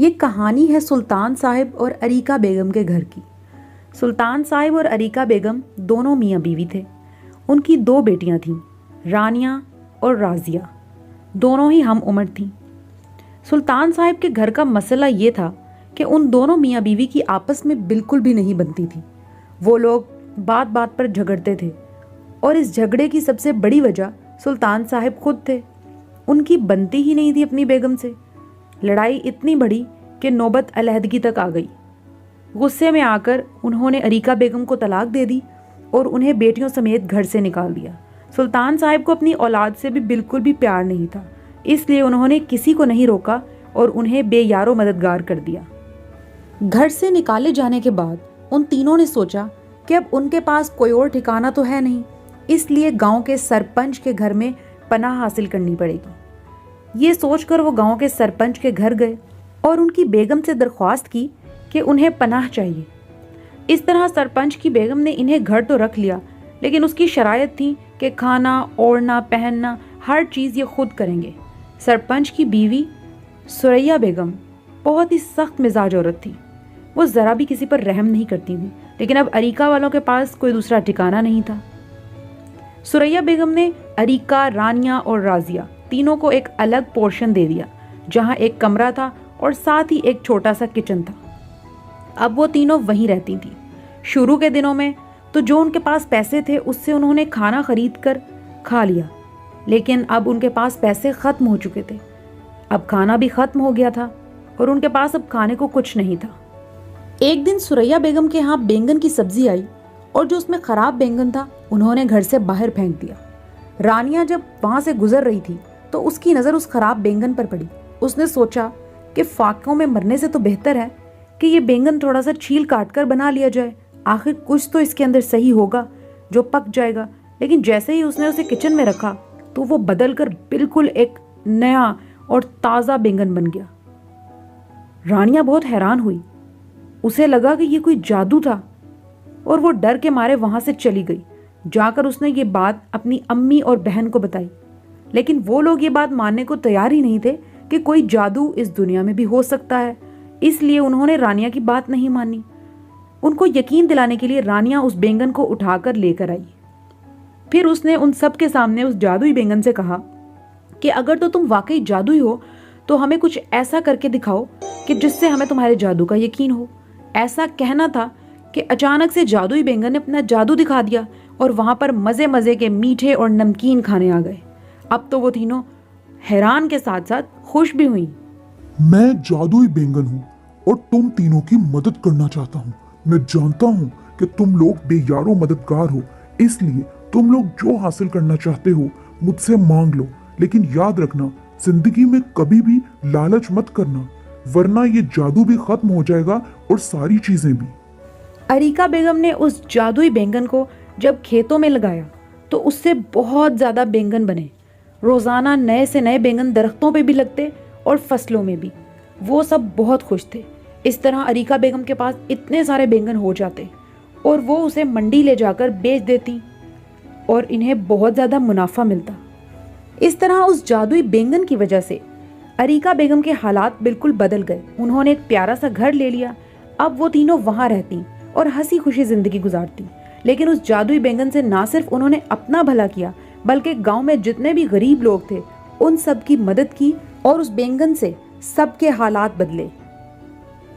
یہ کہانی ہے سلطان صاحب اور اریکہ بیگم کے گھر کی۔ سلطان صاحب اور اریکہ بیگم دونوں میاں بیوی تھے۔ ان کی 2 بیٹیاں تھیں، رانیہ اور رازیہ، دونوں ہی ہم عمر تھیں۔ سلطان صاحب کے گھر کا مسئلہ یہ تھا کہ ان دونوں میاں بیوی کی آپس میں بالکل بھی نہیں بنتی تھی۔ وہ لوگ بات بات پر جھگڑتے تھے اور اس جھگڑے کی سب سے بڑی وجہ سلطان صاحب خود تھے۔ ان کی بنتی ہی نہیں تھی اپنی بیگم سے۔ لڑائی اتنی بڑی کہ نوبت علیحدگی تک آ گئی۔ غصے میں آ کر انہوں نے اریکہ بیگم کو طلاق دے دی اور انہیں بیٹیوں سمیت گھر سے نکال دیا۔ سلطان صاحب کو اپنی اولاد سے بھی بالکل بھی پیار نہیں تھا، اس لیے انہوں نے کسی کو نہیں روکا اور انہیں بے یار و مددگار کر دیا۔ گھر سے نکالے جانے کے بعد ان تینوں نے سوچا کہ اب ان کے پاس کوئی اور ٹھکانہ تو ہے نہیں، اس لیے گاؤں کے سرپنچ کے گھر میں پناہ حاصل کرنی پڑے گی۔ یہ سوچ کر وہ گاؤں کے سرپنچ کے گھر گئے اور ان کی بیگم سے درخواست کی کہ انہیں پناہ چاہیے۔ اس طرح سرپنچ کی بیگم نے انہیں گھر تو رکھ لیا، لیکن اس کی شرائط تھی کہ کھانا، اوڑھنا، پہننا، ہر چیز یہ خود کریں گے۔ سرپنچ کی بیوی سریا بیگم بہت ہی سخت مزاج عورت تھی۔ وہ ذرا بھی کسی پر رحم نہیں کرتی تھی، لیکن اب اریکہ والوں کے پاس کوئی دوسرا ٹھکانہ نہیں تھا۔ سریا بیگم نے اریکہ، رانیہ اور رازیہ تینوں کو ایک الگ پورشن دے دیا، جہاں ایک کمرہ تھا اور ساتھ ہی ایک چھوٹا سا کچن تھا۔ اب وہ تینوں وہیں رہتی تھیں۔ شروع کے دنوں میں تو جو ان کے پاس پیسے تھے اس سے انہوں نے کھانا خرید کر کھا لیا، لیکن اب ان کے پاس پیسے ختم ہو چکے تھے۔ اب کھانا بھی ختم ہو گیا تھا اور ان کے پاس اب کھانے کو کچھ نہیں تھا۔ ایک دن سریا بیگم کے ہاں بینگن کی سبزی آئی اور جو اس میں خراب بینگن تھا انہوں نے گھر سے باہر پھینک دیا۔ رانیہ جب وہاں سے گزر رہی تھی تو اس کی نظر اس خراب بینگن پر پڑی۔ اس نے سوچا کہ فاقوں میں مرنے سے تو بہتر ہے کہ یہ بینگن تھوڑا سا چھیل کاٹ کر بنا لیا جائے، آخر کچھ تو اس کے اندر صحیح ہوگا جو پک جائے گا۔ لیکن جیسے ہی اس نے اسے کچن میں رکھا تو وہ بدل کر بالکل ایک نیا اور تازہ بینگن بن گیا۔ رانیہ بہت حیران ہوئی، اسے لگا کہ یہ کوئی جادو تھا اور وہ ڈر کے مارے وہاں سے چلی گئی۔ جا کر اس نے یہ بات اپنی امی اور بہن کو بتائی، لیکن وہ لوگ یہ بات ماننے کو تیار ہی نہیں تھے کہ کوئی جادو اس دنیا میں بھی ہو سکتا ہے، اس لیے انہوں نے رانیہ کی بات نہیں مانی۔ ان کو یقین دلانے کے لیے رانیہ اس بینگن کو اٹھا کر لے کر آئی۔ پھر اس نے ان سب کے سامنے اس جادوئی بینگن سے کہا کہ اگر تو تم واقعی جادوئی ہو تو ہمیں کچھ ایسا کر کے دکھاؤ کہ جس سے ہمیں تمہارے جادو کا یقین ہو۔ ایسا کہنا تھا کہ اچانک سے جادوئی بینگن نے اپنا جادو دکھا دیا اور وہاں پر مزے مزے کے میٹھے اور نمکین کھانے آ گئے۔ اب تو وہ تینوں حیران کے ساتھ ساتھ خوش بھی ہوئیں۔ میں جادوئی بینگن ہوں اور تم تینوں کی مدد کرنا چاہتا ہوں۔ میں جانتا ہوں کہ تم لوگ بے یار و مددگار ہو، اس لیے تم لوگ جو حاصل کرنا چاہتے ہو مجھ سے مانگ لو، لیکن یاد رکھنا زندگی میں کبھی بھی لالچ مت کرنا، ورنہ یہ جادو بھی ختم ہو جائے گا اور ساری چیزیں بھی۔ اریکہ بیگم نے اس جادوئی بینگن کو جب کھیتوں میں لگایا تو اس سے بہت زیادہ بینگن بنے۔ روزانہ نئے سے نئے بینگن درختوں پہ بھی لگتے اور فصلوں میں بھی۔ وہ سب بہت خوش تھے۔ اس طرح اریکہ بیگم کے پاس اتنے سارے بینگن ہو جاتے اور وہ اسے منڈی لے جا کر بیچ دیتی اور انہیں بہت زیادہ منافع ملتا۔ اس طرح اس جادوئی بینگن کی وجہ سے اریکہ بیگم کے حالات بالکل بدل گئے۔ انہوں نے ایک پیارا سا گھر لے لیا۔ اب وہ تینوں وہاں رہتی اور ہنسی خوشی زندگی گزارتی۔ لیکن اس جادوئی بینگن سے نہ صرف انہوں نے اپنا بھلا کیا بلکہ گاؤں میں جتنے بھی غریب لوگ تھے ان سب کی مدد کی اور اس بینگن سے سب کے حالات بدلے۔